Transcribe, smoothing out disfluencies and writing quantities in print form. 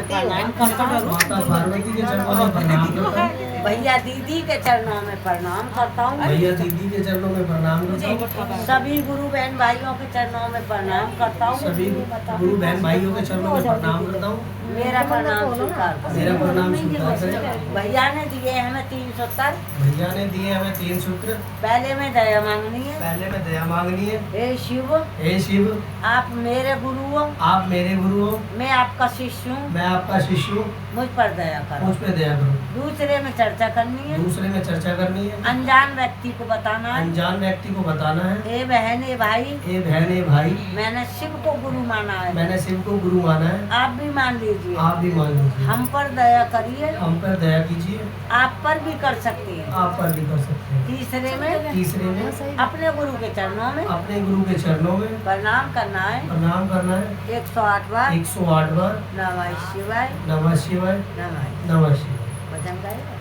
प्रणाम करता हूँ। माता पार्वती के चरणों में प्रणाम करता हूँ। भैया दीदी के चरणों में प्रणाम करता हूँ। भैया दीदी के चरणों में प्रणाम करता हूँ। सभी गुरु बहन भाइयों के चरणों में प्रणाम करता हूँ। सभी गुरु बहन भाइयों के चरणों में प्रणाम करता हूँ। मेरा प्रणाम स्वीकार करें। मेरा प्रणाम स्वीकार करें। भैया ने दिए हमें 3 सूत्र। भैया ने दिए हमें 3 सूत्र। पहले में दया मांगनी है। पहले में दया मांगनी है। हे शिव, हे शिव, आप मेरे गुरु हो, आप मेरे गुरु हो, मैं आपका शिष्य हूँ, मैं आपका शिष्य हूँ, मुझ पर दया करो। मुझ पे दया करो। दूसरे में चर्चा करनी है। दूसरे में चर्चा करनी है। अनजान व्यक्ति को बताना है। अनजान व्यक्ति को बताना है। ए बहन ए भाई, ए बहन ए भाई, मैंने शिव को गुरु माना है। मैंने शिव को गुरु माना है। आप भी मान लीजिए। आप भी मान लीजिए। हम पर दया करिए। हम पर दया कीजिए। आप पर भी कर सकते हैं। आप पर भी कर सकते हैं। तीसरे में तीसरे में अपने गुरु के चरणों में अपने गुरु के चरणों में प्रणाम करना है। प्रणाम करना है। 108 बार 108 बार नमः शिवाय, नमः शिवाय, नमः। नमः शिवाय। वचन गाएगा।